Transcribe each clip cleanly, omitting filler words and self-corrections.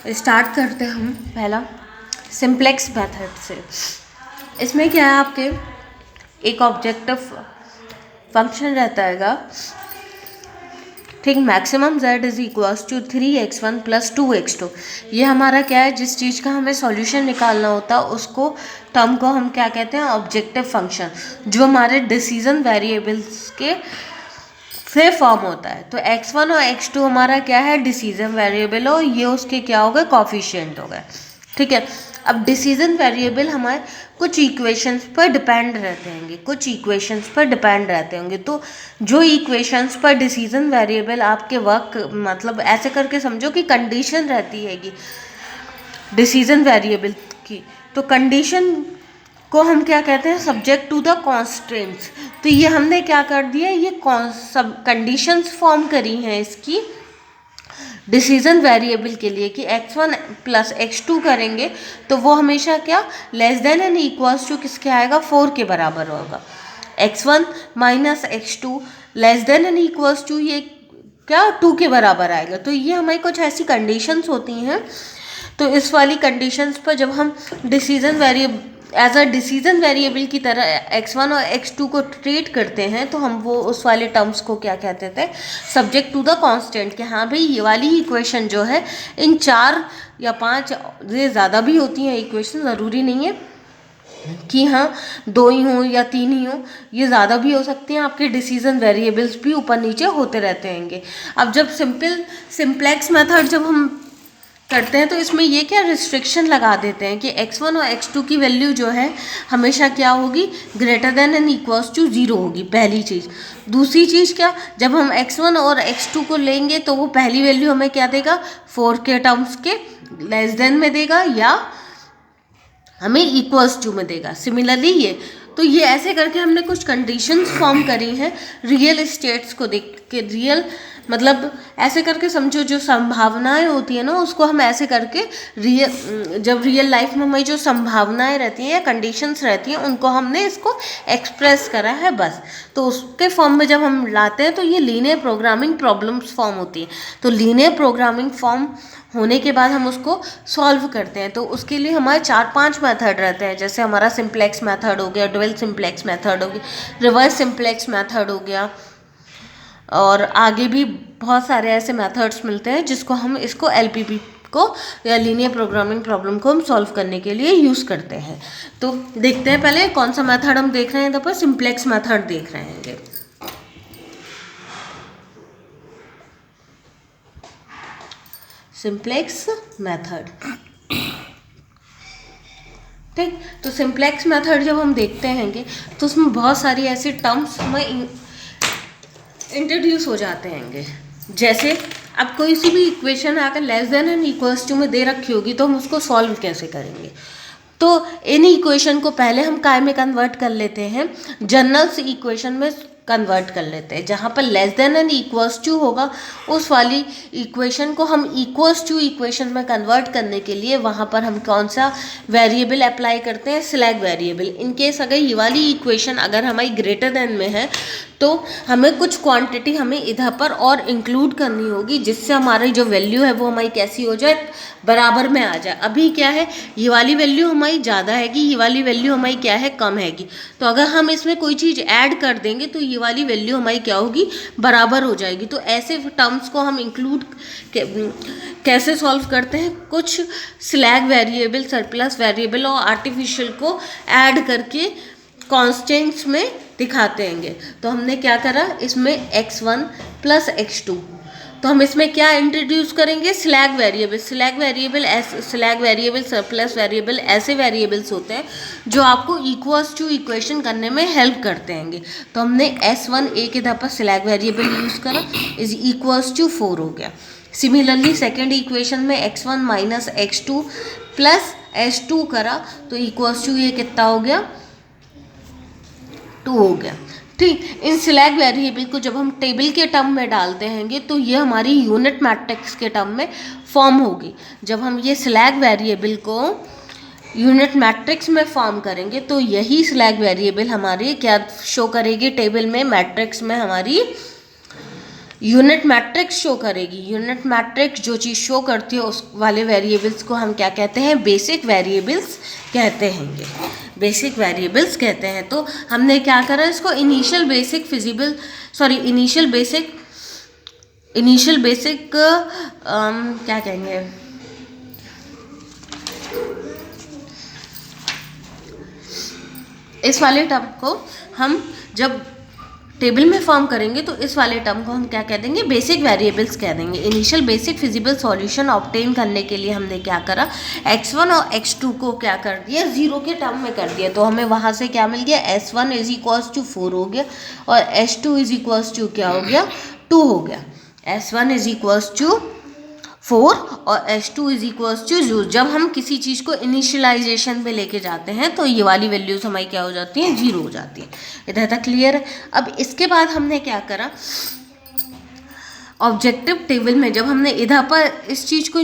Start करते हैं हम पहला सिंप्लेक्स मेथड से। इसमें क्या है, आपके एक ऑब्जेक्टिव फंक्शन रहता है, ठीक, maximum z is equals to 3x1 plus 2x2। ये हमारा क्या है, जिस चीज़ का हमें सॉल्यूशन निकालना होता है उसको टर्म को हम क्या कहते हैं, ऑब्जेक्टिव फंक्शन, जो हमारे डिसीजन वेरिएबल्स के से फॉर्म होता है। तो x1 और x2 हमारा क्या है, डिसीजन वेरिएबल, और ये उसके क्या हो गए, कॉफिशिएंट हो गए, ठीक है। अब डिसीजन वेरिएबल हमारे कुछ इक्वेशंस पर डिपेंड रहते होंगे, कुछ इक्वेशंस पर डिपेंड रहते होंगे। तो जो इक्वेशंस पर डिसीजन वेरिएबल आपके वर्क, मतलब ऐसे करके समझो कि कंडीशन रहती हैगी डिसीजन वेरिएबल की, तो कंडीशन को हम क्या कहते हैं, सब्जेक्ट टू द कॉन्स्टेंट्स। तो ये हमने क्या कर दिया, ये सब कंडीशंस फॉर्म करी हैं इसकी डिसीजन वेरिएबल के लिए कि x1 प्लस x2 करेंगे तो वो हमेशा क्या, less than and equals to किसके आएगा, 4 के बराबर होगा। x1 minus x2 less than and equals to ये क्या, 2 के बराबर आएगा। तो ये हमारी कुछ ऐसी कंडीशंस होती हैं। तो इस वाली कंडीशंस पर जब हम decision variable as a decision variable की तरह x1 और x2 को ट्रीट करते हैं, तो हम वो उस वाले टर्म्स को क्या कहते थे, सब्जेक्ट टू द कांस्टेंट, कि हाँ भाई ये वाली इक्वेशन जो है, इन 4 या 5 ये ज़्यादा भी होती हैं इक्वेशन, ज़रूरी नहीं है कि हाँ 2 ही हों या 3 ही हों, ये ज़्यादा भी हो सकती हैं। आपके डिसीजन वेरिएबल्स भी ऊपर नीचे होते रहते हैंगे। अब जब सिंप्लेक्स मेथड जब हम करते हैं तो इसमें ये क्या रिस्ट्रिक्शन लगा देते हैं कि x1 और x2 की वैल्यू जो है हमेशा क्या होगी, greater than and equals to 0 होगी, पहली चीज़। दूसरी चीज़ क्या, जब हम x1 और x2 को लेंगे तो वो पहली वैल्यू हमें क्या देगा, 4 के टर्म्स के लेस देन में देगा या हमें इक्वल्स टू में देगा। सिमिलरली ये ऐसे करके हमने कुछ कंडीशंस फॉर्म करी हैं रियल स्टेट्स को देख के। रियल मतलब ऐसे करके समझो, जो संभावनाएं होती है ना, उसको हम ऐसे करके जब रियल लाइफ में हमारी जो संभावनाएं रहती हैं या कंडीशंस रहती हैं, उनको हमने इसको एक्सप्रेस करा है बस। तो उसके फॉर्म में जब हम लाते हैं तो ये लीनियर प्रोग्रामिंग प्रॉब्लम्स फॉर्म होती है। तो लीनियर प्रोग्रामिंग फॉर्म होने के बाद हम उसको सॉल्व करते हैं। तो उसके लिए हमारे 4-5 मेथड रहते हैं, जैसे हमारा सिंप्लेक्स मेथड हो गया, डुअल सिंप्लेक्स मेथड हो गया, रिवर्स सिंप्लेक्स मेथड हो गया, और आगे भी बहुत सारे ऐसे मेथड्स मिलते हैं जिसको हम इसको LPP को या लीनियर प्रोग्रामिंग प्रॉब्लम को हम सॉल्व करने के लिए यूज़ करते हैं। तो देखते हैं पहले कौन सा मेथड हम देख रहे हैं, तो पर सिंप्लेक्स मेथड देख रहे हैं। सिंप्लेक्स मेथड, ठीक। तो सिंप्लेक्स मेथड जब हम देखते हैं तो उसमें बहुत सारी ऐसी टर्म्स हमें इंट्रोड्यूस हो जाते हैं। जैसे अब कोई सी भी इक्वेशन आकर less than and equals to में दे रखी होगी तो हम उसको सॉल्व कैसे करेंगे। तो इन इक्वेशन को पहले हम काय में कन्वर्ट कर लेते हैं, जनरल इक्वेशन में कन्वर्ट कर लेते हैं। जहाँ पर less than and equals to होगा उस वाली इक्वेशन को हम इक्वल्स टू इक्वेशन में कन्वर्ट करने के लिए वहाँ पर हम कौन सा वेरिएबल अप्लाई करते हैं, स्लैग वेरिएबल। इनकेस अगर ये वाली इक्वेशन अगर हमारी ग्रेटर देन में है तो हमें कुछ क्वांटिटी हमें इधर पर और इंक्लूड करनी होगी, जिससे हमारी जो वैल्यू है वो हमारी कैसी हो जाए, बराबर में आ जाए। अभी क्या है, ये वाली वैल्यू हमारी ज़्यादा हैगी, ये वाली वैल्यू हमारी क्या है, कम हैगी। तो अगर हम इसमें कोई चीज़ ऐड कर देंगे तो ये वाली वैल्यू हमारी क्या होगी, बराबर हो जाएगी। तो ऐसे टर्म्स को हम इंक्लूड कैसे सॉल्व करते हैं, कुछ स्लैग वेरिएबल, सरप्लस वेरिएबल और आर्टिफिशियल को ऐड करके कॉन्स्टेंट्स में दिखाते हैं। तो हमने क्या करा, इसमें x1 प्लस x2, तो हम इसमें क्या इंट्रोड्यूस करेंगे, slag variable. Slag variable, surplus variable ऐसे वेरिएबल्स होते हैं जो आपको इक्वल्स टू इक्वेशन करने में हेल्प करते हैं। तो हमने s1 a के इधर पर स्लैग वेरिएबल यूज़ करा, इज इक्वल्स टू 4 हो गया। सिमिलरली सेकेंड इक्वेशन में x1 minus x2 plus s2 करा तो इक्वल्स टू ये कितना हो गया, 2 हो गया, ठीक। इन स्लैग वेरिएबल को जब हम टेबल के टर्म में डालते हैं तो ये हमारी यूनिट मैट्रिक्स के टर्म में फॉर्म होगी। जब हम ये स्लैग वेरिएबल को यूनिट मैट्रिक्स में फॉर्म करेंगे तो यही स्लैग वेरिएबल हमारी क्या शो करेगी टेबल में, मैट्रिक्स में हमारी यूनिट मैट्रिक्स शो करेगी। यूनिट मैट्रिक्स जो चीज़ शो करती है उस वाले वेरिएबल्स को हम क्या कहते हैं? बेसिक वेरिएबल्स कहते हैं। ये बेसिक वेरिएबल्स कहते हैं। तो हमने क्या करा, इसको इनिशियल बेसिक क्या कहेंगे, इस वाले टर्म को हम जब टेबल में फॉर्म करेंगे तो इस वाले टर्म को हम क्या कह देंगे? बेसिक वेरिएबल्स कह देंगे। Initial basic feasible solution obtain करने के लिए हमने क्या करा, x1 और x2 को क्या कर दिया? 0 के टर्म में कर दिया। तो हमें वहाँ से क्या मिल गया? s1 इज इक्वल्स टू 4 हो गया और s2 इज इक्वल्स टू क्या हो गया? 2 हो गया। s1 इज इक्वल्स टू 4 और s2 इज इक्वल्स टू 0। जब हम किसी चीज़ को इनिशियलाइजेशन पे लेके जाते हैं तो ये वाली वैल्यूज हमारी क्या हो जाती हैं? 0 हो जाती है। इधर तक क्लियर है? अब इसके बाद हमने क्या करा, ऑब्जेक्टिव टेबल में जब हमने इधर पर इस चीज़ को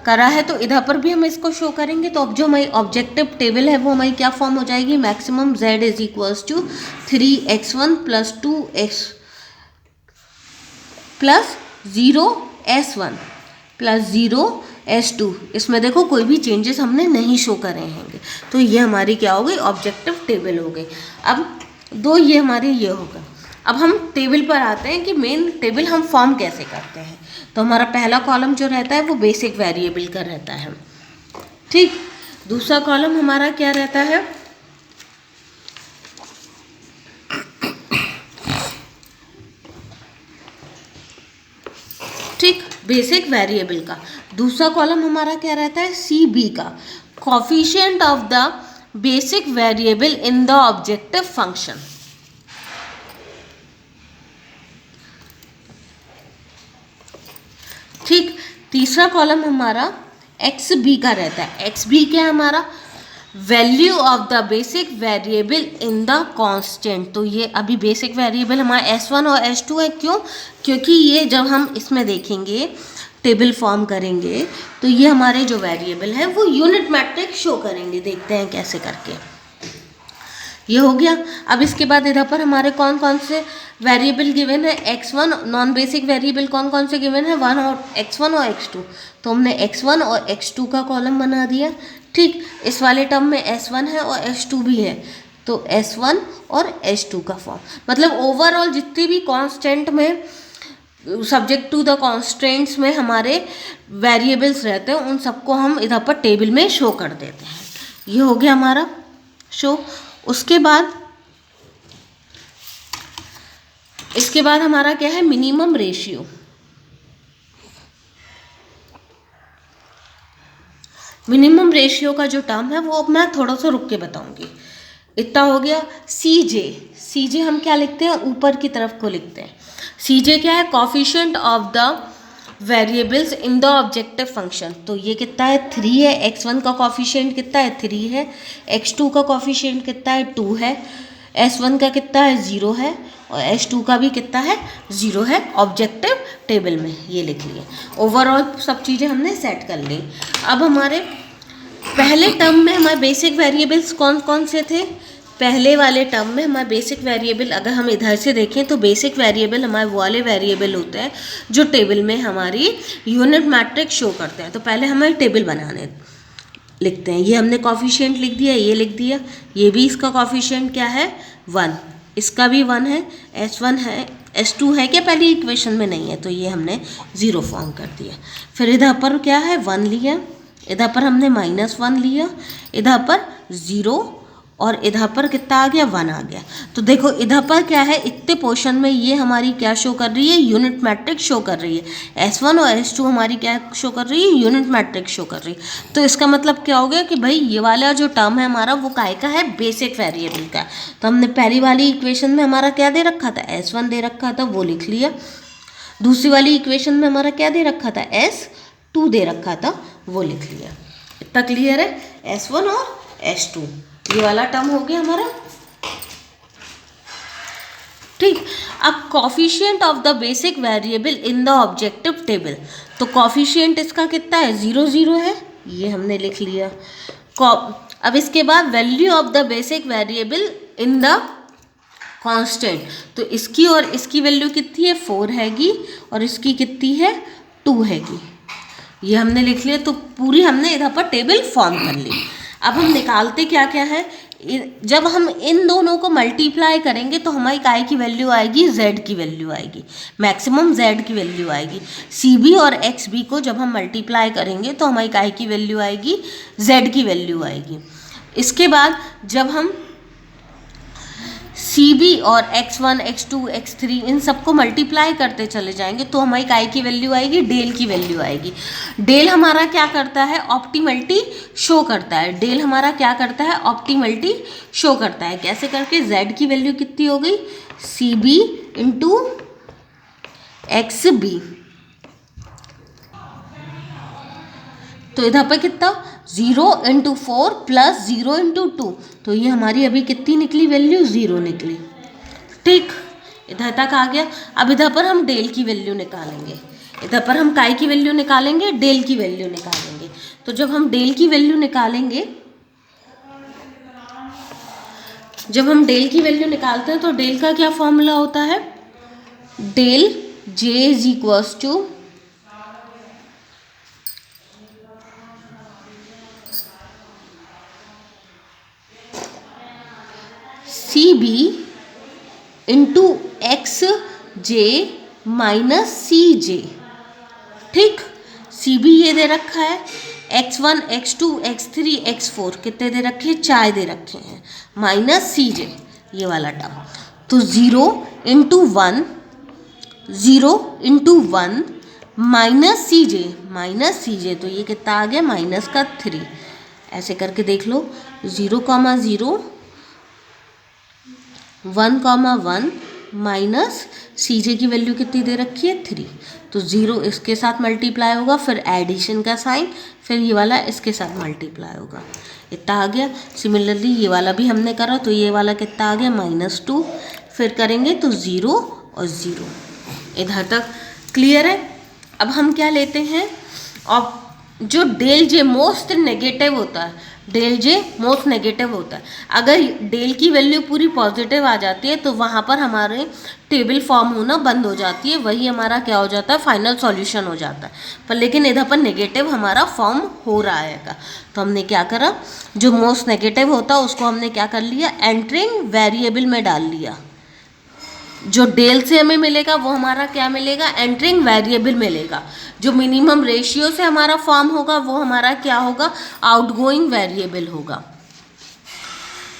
करा है तो इधर पर भी हम इसको शो करेंगे। तो अब जो हमारी ऑब्जेक्टिव टेबल है वो हमारी क्या फॉर्म हो जाएगी? Maximum z is equals to 3x1 plus 2x plus 0s1 plus 0s2। इसमें देखो कोई भी चेंजेस हमने नहीं शो करे हैं। तो ये हमारी क्या हो गई? ऑब्जेक्टिव टेबल हो गई। अब दो ये हमारे ये होगा। अब हम टेबल पर आते हैं कि मेन टेबल हम फॉर्म कैसे करते हैं। तो हमारा पहला कॉलम जो रहता है वो बेसिक वेरिएबल का रहता है, ठीक। दूसरा कॉलम हमारा क्या रहता है? ठीक, बेसिक वेरिएबल का। दूसरा कॉलम हमारा क्या रहता है? CB का, coefficient of the basic variable in the objective function. ठीक, तीसरा कॉलम हमारा XB का रहता है। XB क्या है हमारा? Value of the basic variable in the constant. तो ये अभी बेसिक वेरिएबल हमारा S1 और S2 है। क्यों? क्योंकि ये जब हम इसमें देखेंगे टेबल फॉर्म करेंगे तो ये हमारे जो वेरिएबल हैं वो यूनिट मैट्रिक्स शो करेंगे। देखते हैं कैसे करके। ये हो गया। अब इसके बाद इधर पर हमारे कौन कौन से वेरिएबल गिवन है? x1। नॉन बेसिक वेरिएबल कौन कौन से गिवन है? x1 और x2। तो हमने x1 और x2 का कॉलम बना दिया, ठीक। इस वाले टर्म में s1 है और s2 भी है, तो s1 और s2 का फॉर्म। मतलब ओवरऑल जितने भी कांस्टेंट में, सब्जेक्ट टू द कॉन्स्टेंट्स में हमारे वेरिएबल्स रहते हैं उन सबको हम इधर पर टेबल में शो कर देते हैं। ये हो गया हमारा शो। इसके बाद हमारा क्या है? Minimum ratio. मिनिमम रेशियो का जो टर्म है वो अब मैं थोड़ा सा रुक के बताऊंगी। इतना हो गया। CJ हम क्या लिखते हैं? ऊपर की तरफ को लिखते हैं। CJ क्या है? Coefficient of the variables in the objective function. तो ये कितना है? 3 है। x1 का कोफिशिएंट कितना है? 3 है। x2 का कोफिशिएंट कितना है? 2 है। s1 का कितना है? 0 है। और s2 का भी कितना है? 0 है। ऑब्जेक्टिव टेबल में ये लिख लिए। ओवरऑल सब चीज़ें हमने सेट कर ली। अब हमारे पहले टर्म में हमारे बेसिक वेरिएबल्स कौन कौन से थे? पहले वाले टर्म में हमारे बेसिक वेरिएबल, अगर हम इधर से देखें तो बेसिक वेरिएबल हमारे वो वाले वेरिएबल होते हैं जो टेबल में हमारी यूनिट मैट्रिक्स शो करते हैं। तो पहले हमें टेबल बनाने लिखते हैं। ये हमने कोफिशिएंट लिख दिया, ये लिख दिया। ये भी इसका कोफिशिएंट क्या है? 1। इसका भी 1 है। s1 है। s2 है क्या पहली इक्वेशन में? नहीं है, तो ये हमने 0 फॉर्म कर दिया। फिर इधर पर क्या है? 1 लिया। इधर पर हमने -1 लिया। इधर पर 0 और इधर पर कितना आ गया? 1 आ गया। तो देखो इधर पर क्या है? इतने पोर्शन में ये हमारी क्या शो कर रही है? यूनिट मैट्रिक्स शो कर रही है। s1 और s2 हमारी क्या शो कर रही है? यूनिट मैट्रिक्स शो कर रही है। तो इसका मतलब क्या हो गया कि भाई ये वाला जो टर्म है हमारा वो काहे का है? बेसिक वेरिएबल का। तो हमने पहली वाली इक्वेशन में हमारा क्या दे रखा था? s1 दे रखा था, वो लिख लिया। दूसरी वाली इक्वेशन में हमारा क्या दे रखा था? s2 दे रखा था, वो लिख लिया। इतना क्लियर है? s1 और s2 ये वाला टर्म हो गया हमारा, ठीक। अब coefficient of the basic variable in the objective table. तो कोफिशिएंट इसका कितना है? 0 0 है, ये हमने लिख लिया। अब इसके बाद value of the basic variable in the constant. तो इसकी और इसकी वैल्यू कितनी है 4 हैगी और इसकी कितनी है 2 हैगी। ये हमने लिख लिया। तो पूरी हमने इधर पर टेबल फॉर्म कर ली। अब हम निकालते क्या क्या है, जब हम इन दोनों को मल्टीप्लाई करेंगे तो हमारी काय की वैल्यू आएगी, z की वैल्यू आएगी, मैक्सिमम z की वैल्यू आएगी। cb और xb को जब हम मल्टीप्लाई करेंगे तो हमारी काय की वैल्यू आएगी, z की वैल्यू आएगी। इसके बाद जब हम cb और x1 x2 x3 इन सबको मल्टीप्लाई करते चले जाएंगे तो हमारी काय की वैल्यू आएगी, डेल की वैल्यू आएगी। डेल हमारा क्या करता है, ऑप्टिमलिटी शो करता है। डेल हमारा क्या करता है, ऑप्टिमलिटी शो करता है। कैसे करके, z की वैल्यू कितनी हो गई, cb इंटू xb। तो इधर पर कितना 0 इंटू 4 प्लस 0 इंटू 2, तो ये हमारी अभी कितनी निकली वैल्यू, 0 निकली। ठीक, इधर तक आ गया। अब इधर पर हम डेल की वैल्यू निकालेंगे, इधर पर हम काय की वैल्यू निकालेंगे, डेल की वैल्यू निकालेंगे। तो जब हम डेल की वैल्यू निकालेंगे, जब हम डेल की वैल्यू निकालते हैं तो डेल का क्या फॉर्मूला होता है, del j is equals to cb into X J minus C J. ठीक, cb ये दे रखा है, x1 x2 x3 x4 कितने दे रखे हैं, 4 दे रखे हैं, माइनस सी जे ये वाला टर्म। तो 0 इंटू 1, 0 इंटू 1 माइनस सी जे, तो ये कितना आ गया, माइनस का 3। ऐसे करके देख लो, 0,0 1,1 माइनस सी जे की वैल्यू कितनी दे रखी है, 3। तो 0 इसके साथ मल्टीप्लाई होगा, फिर एडिशन का साइन, फिर ये वाला इसके साथ मल्टीप्लाई होगा, इतना आ गया। सिमिलरली ये वाला भी हमने करा, तो ये वाला कितना आ गया, -2। फिर करेंगे तो 0 और 0। इधर तक क्लियर है। अब हम क्या लेते हैं, और जो डेल जे मोस्ट नेगेटिव होता है, डेल जे मोस्ट नेगेटिव होता है। अगर डेल की वैल्यू पूरी पॉजिटिव आ जाती है तो वहाँ पर हमारे टेबल फॉर्म होना बंद हो जाती है, वही हमारा क्या हो जाता है, फाइनल सॉल्यूशन हो जाता है। पर लेकिन इधर पर नेगेटिव हमारा फॉर्म हो रहा है। तो हमने क्या करा, जो मोस्ट नेगेटिव होता है उसको हमने क्या कर लिया, एंटरिंग वेरिएबल में डाल लिया। जो डेल से हमें मिलेगा वो हमारा क्या मिलेगा, एंटरिंग वेरिएबल मिलेगा। जो मिनिमम रेशियो से हमारा फॉर्म होगा वो हमारा क्या होगा, आउटगोइंग वेरिएबल होगा।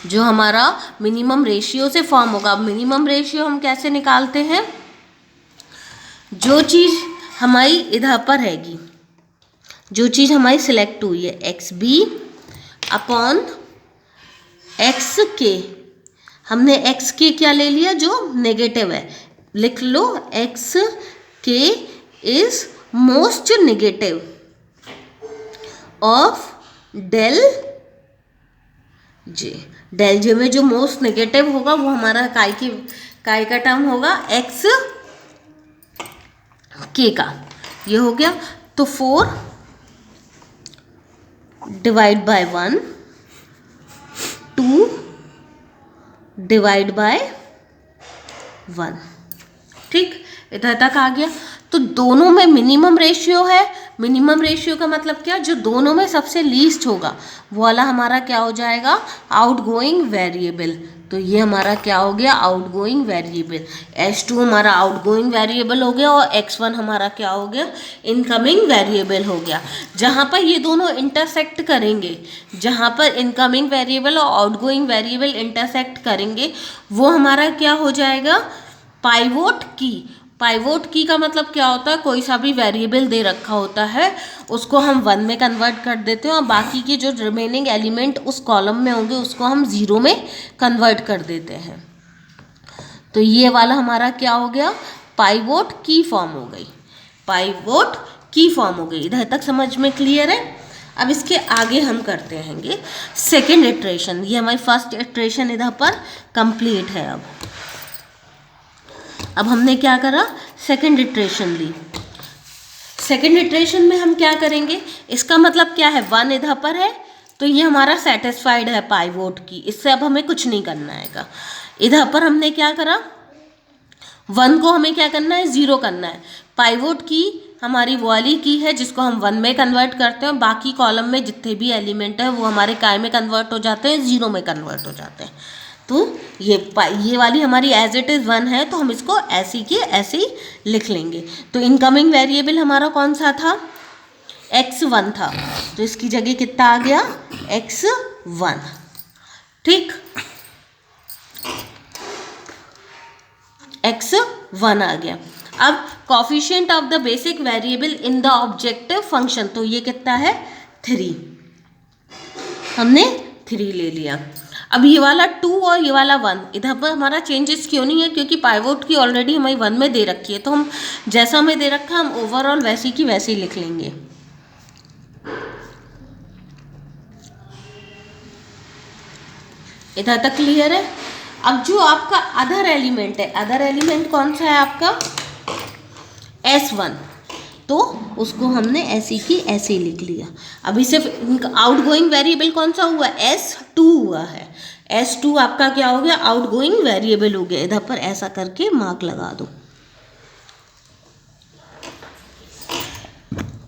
जो हमारा मिनिमम रेशियो से फॉर्म होगा। मिनिमम रेशियो हम कैसे निकालते हैं, जो चीज़ हमारी इधर पर हैगी, जो चीज़ हमारी सिलेक्ट हुई है, XB अपॉन XK, हमने एक्स के क्या ले लिया, जो नेगेटिव है, लिख लो X K is most negative of del J. Del J में जो मोस्ट नेगेटिव होगा वो हमारा काय का टर्म होगा, एक्स के का। ये हो गया। तो 4 डिवाइड बाय 1, 2 डिवाइड बाय 1। ठीक, इधर तक आ गया। तो दोनों में मिनिमम रेशियो है। मिनिमम रेशियो का मतलब क्या, जो दोनों में सबसे लीस्ट होगा वो वाला हमारा क्या हो जाएगा, आउटगोइंग वेरिएबल। तो ये हमारा क्या हो गया, आउटगोइंग वेरिएबल। S2 हमारा आउटगोइंग वेरिएबल हो गया और X1 हमारा क्या हो गया, इनकमिंग वेरिएबल हो गया। जहाँ पर ये दोनों इंटरसेक्ट करेंगे, जहाँ पर इनकमिंग वेरिएबल और आउटगोइंग वेरिएबल इंटरसेक्ट करेंगे वो हमारा क्या हो जाएगा, पाइवोट की। पाइवोट की का मतलब क्या होता है, कोई सा भी वेरिएबल दे रखा होता है उसको हम 1 में कन्वर्ट कर देते हैं और बाकी के जो रिमेनिंग एलिमेंट उस कॉलम में होंगे उसको हम 0 में कन्वर्ट कर देते हैं। तो ये वाला हमारा क्या हो गया, पाइवोट की फॉर्म हो गई, पाइवोट की फॉर्म हो गई। इधर तक समझ में क्लियर है। अब इसके आगे हम करते हैंगे सेकेंड इटरेशन। ये हमारी फर्स्ट इटरेशन इधर पर कंप्लीट है। अब हमने क्या करा, सेकेंड इटरेशन ली। सेकेंड इटरेशन में हम क्या करेंगे, इसका मतलब क्या है, 1 इधर पर है तो ये हमारा सेटिस्फाइड है पाइवोट की, इससे अब हमें कुछ नहीं करना हैगा। इधर पर हमने क्या करा, 1 को हमें क्या करना है, 0 करना है। पाइवोट की हमारी वो वाली की है जिसको हम 1 में कन्वर्ट करते हैं, बाकी कॉलम में जितने भी एलिमेंट है वो हमारे काय में कन्वर्ट हो जाते हैं, 0 में कन्वर्ट हो जाते हैं। तो ये वाली हमारी एज इट इज़ 1 है, तो हम इसको ऐसी की ऐसे ही लिख लेंगे। तो इनकमिंग वेरिएबल हमारा कौन सा था, x1 था, तो इसकी जगह कितना आ गया, x1। ठीक, x1 आ गया। अब coefficient of the basic variable in the objective function, तो ये कितना है, 3, हमने 3 ले लिया। अब ये वाला 2 और ये वाला 1, इधर पर हमारा चेंजेस क्यों नहीं है, क्योंकि पाइवोट की ऑलरेडी हमें 1 में दे रखी है, तो हम जैसा हमें दे रखा है हम ओवरऑल वैसी की वैसे ही लिख लेंगे। इधर तक क्लियर है। अब जो आपका अदर एलिमेंट है, अदर एलिमेंट कौन सा है आपका, S1, तो उसको हमने ऐसी की ऐसे ही लिख लिया। अभी सिर्फ आउट गोइंग वेरिएबल कौन सा हुआ, S2 हुआ है। S2 आपका क्या हो गया, आउट गोइंग वेरिएबल हो गया। इधर पर ऐसा करके मार्क लगा दो।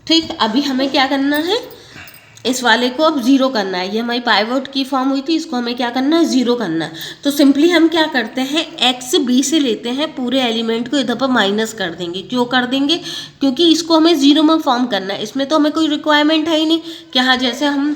ठीक, अभी हमें क्या करना है, इस वाले को अब 0 करना है। ये हमारी पाइवोट की फॉर्म हुई थी, इसको हमें क्या करना है, 0 करना है। तो सिंपली हम क्या करते हैं, x b से लेते हैं, पूरे एलिमेंट को इधर पर माइनस कर देंगे। क्यों कर देंगे, क्योंकि इसको हमें 0 में फॉर्म करना है। इसमें तो हमें कोई रिक्वायरमेंट है ही नहीं कि हाँ, जैसे हम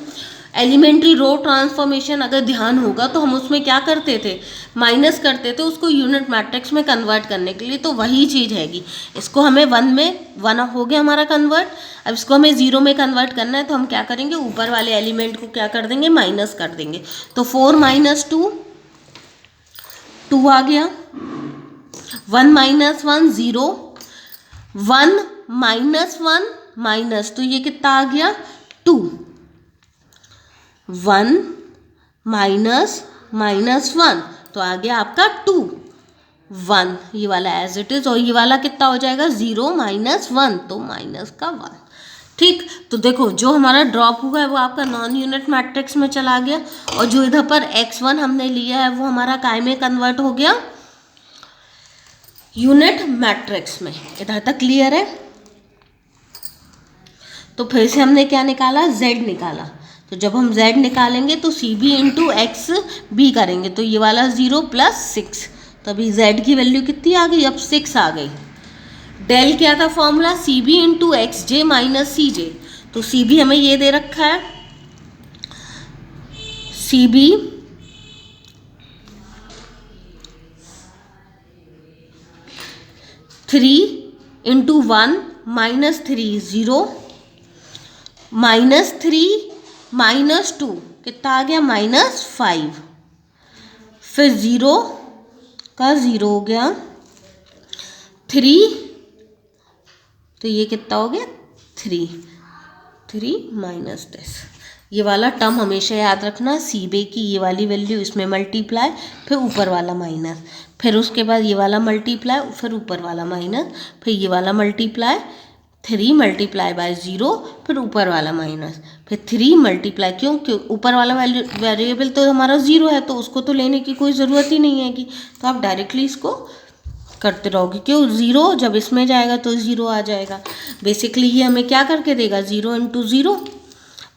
एलिमेंट्री रो ट्रांसफॉर्मेशन अगर ध्यान होगा तो हम उसमें क्या करते थे, माइनस करते थे उसको यूनिट मैट्रिक्स में कन्वर्ट करने के लिए। तो वही चीज़ हैगी, इसको हमें 1 हो गया हमारा कन्वर्ट। अब इसको हमें 0 में कन्वर्ट करना है, तो हम क्या करेंगे, ऊपर वाले एलिमेंट को क्या कर देंगे, माइनस कर देंगे। तो 4 - 2 2 आ गया, 1 - 1 0, 1 - 1 माइनस, तो ये कितना आ गया, 2, 1 - -1 तो आ गया आपका 2, 1, ये वाला एज इट इज। और ये वाला कितना हो जाएगा, 0 - 1 तो माइनस का 1। ठीक, तो देखो जो हमारा ड्रॉप हुआ है वो आपका नॉन यूनिट मैट्रिक्स में चला गया, और जो इधर पर x1 हमने लिया है वो हमारा काय में कन्वर्ट हो गया, यूनिट मैट्रिक्स में। इधर तक क्लियर है। तो फिर से हमने क्या निकाला, z निकाला। तो जब हम z निकालेंगे तो CB × XB करेंगे, तो ये वाला 0 + 6, तो अभी z की वैल्यू कितनी आ गई, अब 6 आ गई। डेल क्या था फॉर्मूला, CB × XJ - CJ, तो CB हमें ये दे रखा है, CB (3 × 1 - 3 0, -3 - 2 कितना आ गया, -5, फिर 0 का 0 हो गया, 3, तो ये कितना हो गया, 3 - this। ये वाला टर्म हमेशा याद रखना, CB की ये वाली वैल्यू इसमें मल्टीप्लाई, फिर ऊपर वाला माइनस, फिर उसके बाद ये वाला मल्टीप्लाई, फिर ऊपर वाला माइनस, फिर ये वाला मल्टीप्लाई, 3 × 0, फिर ऊपर वाला माइनस, फिर 3 मल्टीप्लाई, क्यों ऊपर वाला वेरिएबल तो हमारा 0 है, तो उसको तो लेने की कोई ज़रूरत ही नहीं है कि, तो आप डायरेक्टली इसको करते रहोगे। क्यों, 0 जब इसमें जाएगा तो 0 आ जाएगा। बेसिकली ये हमें क्या करके देगा, 0 × 0,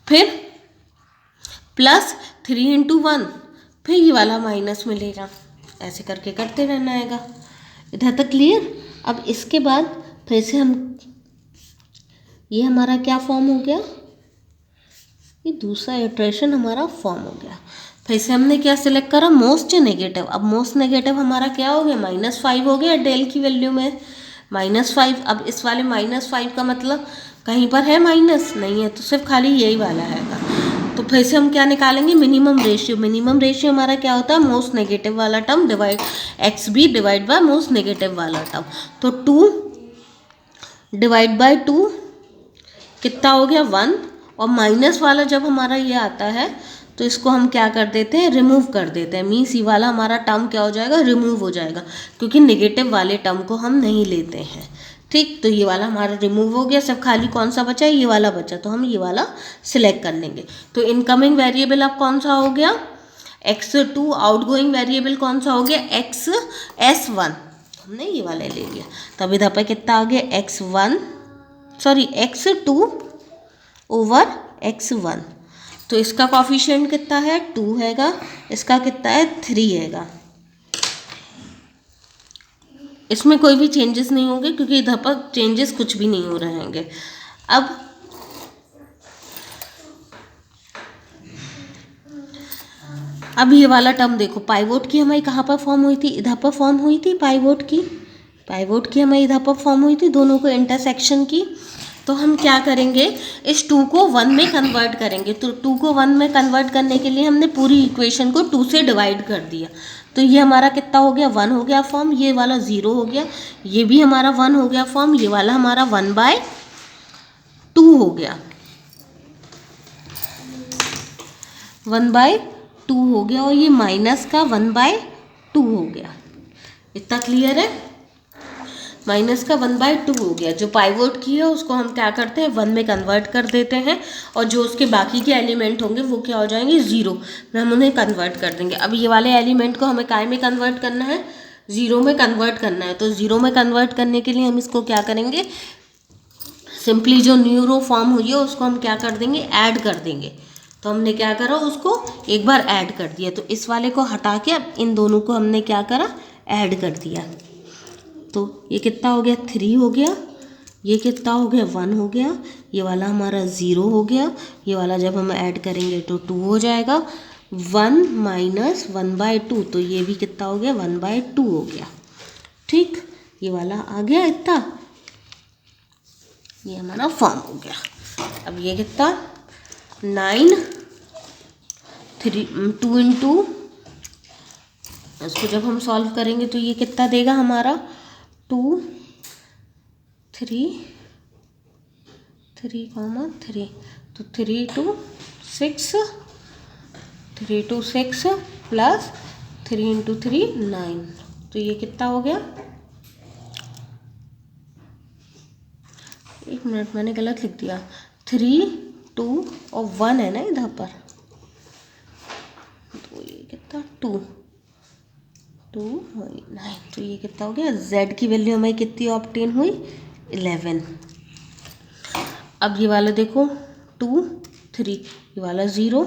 फिर +3 × 1, फिर ये वाला माइनस मिलेगा। ऐसे करके करते रहना आएगा। इधर तक क्लियर। अब इसके बाद फिर से हम, ये हमारा क्या फॉर्म हो गया, ये दूसरा इटरेशन हमारा फॉर्म हो गया। फिर से हमने क्या सिलेक्ट करा, मोस्ट नेगेटिव। अब मोस्ट नेगेटिव हमारा क्या हो गया, -5 हो गया डेल की वैल्यू में, -5। अब इस वाले -5 का मतलब कहीं पर है माइनस, नहीं है, तो सिर्फ खाली यही वाला है। तो फिर से हम क्या निकालेंगे, मिनिमम रेशियो। मिनिमम रेशियो हमारा क्या होता है, मोस्ट नेगेटिव वाला term divide XB divide by most negative वाला टर्म। तो 2 / 2 कितना हो गया, 1। और माइनस वाला जब हमारा ये आता है तो इसको हम क्या कर देते हैं, रिमूव कर देते हैं। मीन्स ये वाला हमारा टर्म क्या हो जाएगा, रिमूव हो जाएगा, क्योंकि नेगेटिव वाले टर्म को हम नहीं लेते हैं। ठीक, तो ये वाला हमारा रिमूव हो गया, सब खाली कौन सा बचा, ये वाला बचा, तो हम ये वाला सिलेक्ट कर लेंगे। तो इनकमिंग वेरिएबल अब कौन सा हो गया, x2 आउटगोइंग वेरिएबल कौन सा हो गया, s1, हमने ये वाला ले लिया, तब इधर पर कितना आ गया x2 ओवर x1, तो इसका कॉफिशिएंट कितना है 2 हैगा, इसका कितना है 3 हैगा। इसमें कोई भी चेंजेस नहीं होंगे क्योंकि इधर पर चेंजेस कुछ भी नहीं हो रहे होंगे। अब ये वाला टर्म देखो, पाइवोट की हमारी कहाँ पर फॉर्म हुई थी, इधर पर फॉर्म हुई थी पाइवोट की हमारी इधर पर फॉर्म हुई थी, दोनों को इंटरसेक्शन की। तो हम क्या करेंगे, इस 2 को 1 में कन्वर्ट करेंगे। तो 2 को 1 में कन्वर्ट करने के लिए हमने पूरी इक्वेशन को 2 से डिवाइड कर दिया, तो ये हमारा कितना हो गया 1 हो गया फॉर्म, ये वाला 0 हो गया, ये भी हमारा 1 हो गया फॉर्म, ये वाला हमारा 1/2 हो गया, 1/2 हो गया, और ये माइनस का 1/2 हो गया। इतना क्लियर है, माइनस का 1/2 हो गया। जो पाइवोट की है उसको हम क्या करते हैं 1 में कन्वर्ट कर देते हैं, और जो उसके बाकी के एलिमेंट होंगे वो क्या हो जाएंगे 0 में, हम उन्हें कन्वर्ट कर देंगे। अब ये वाले एलिमेंट को हमें काय में कन्वर्ट करना है, 0 में कन्वर्ट करना है। तो 0 में कन्वर्ट करने के लिए हम इसको क्या करेंगे, सिंपली जो न्यूरो फॉर्म हुई है उसको हम क्या कर देंगे, ऐड कर देंगे। तो हमने क्या करा, उसको एक बार ऐड कर दिया, तो इस वाले को हटा के अब इन दोनों को हमने क्या करा, ऐड कर दिया। तो ये कितना हो गया 3 हो गया, ये कितना हो गया 1 हो गया, ये वाला हमारा 0 हो गया, ये वाला जब हम ऐड करेंगे तो 2 हो जाएगा, 1 माइनस 1/2, तो ये भी कितना हो गया 1/2 हो गया। ठीक, ये वाला आ गया इतना, ये हमारा फॉर्म हो गया। अब ये कितना 9 2 इंटू, इसको जब हम सॉल्व करेंगे तो ये कितना देगा हमारा 2 3 3, तो 3 2 6 प्लस 3 इंटू 3 9, तो ये कितना हो गया, एक मिनट मैंने गलत लिख दिया, 3 2 और 1 है ना इधर पर, तो ये कितना 2 9, तो ये कितना हो गया, z की वैल्यू हमें कितनी ऑब्टेन हुई 11। अब ये वाला देखो 2 3, ये वाला 0,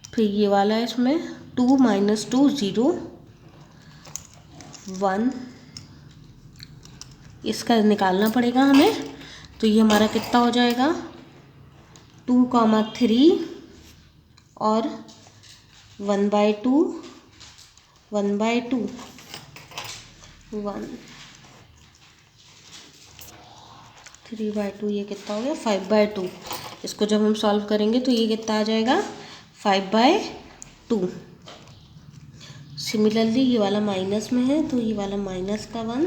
फिर ये वाला है इसमें 2 माइनस 2 0 1, इसका निकालना पड़ेगा हमें, तो ये हमारा कितना हो जाएगा 2, 3 और 1/2 1/2 1 3/2, ये कितना हो गया 5/2। इसको जब हम सॉल्व करेंगे तो ये कितना आ जाएगा 5/2। सिमिलरली ये वाला माइनस में है, तो ये वाला माइनस का 1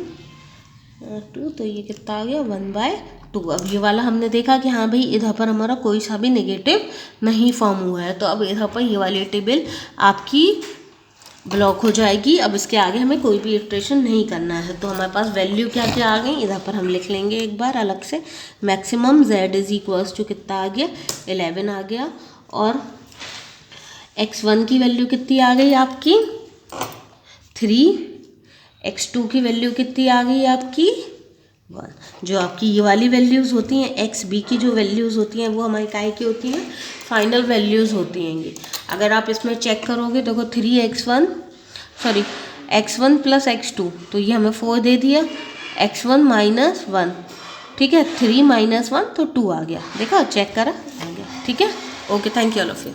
2, तो ये कितना आ गया 1/2। अब ये वाला हमने देखा कि हाँ भाई इधर पर हमारा कोई सा भी नेगेटिव नहीं फॉर्म हुआ है, तो अब इधर पर ये वाली टेबल आपकी ब्लॉक हो जाएगी। अब इसके आगे हमें कोई भी इटरेशन नहीं करना है। तो हमारे पास वैल्यू क्या क्या आ गई, इधर पर हम लिख लेंगे एक बार अलग से। Maximum z is equals to कितना आ गया 11 आ गया, और x1 की वैल्यू कितनी आ गई आपकी 3, x2 की वैल्यू कितनी आ गई आपकी 1। जो आपकी ये वाली वैल्यूज़ होती हैं xb की जो वैल्यूज़ होती हैं वो हमारी काय की होती हैं, फाइनल वैल्यूज़ होती हैं। अगर आप इसमें चेक करोगे देखो x1 प्लस x2, तो ये हमें 4 दे दिया, x1 माइनस 1, ठीक है 3 माइनस 1 तो 2 आ गया, देखा चेक करा आ गया, ठीक है। Okay, thank you all of you.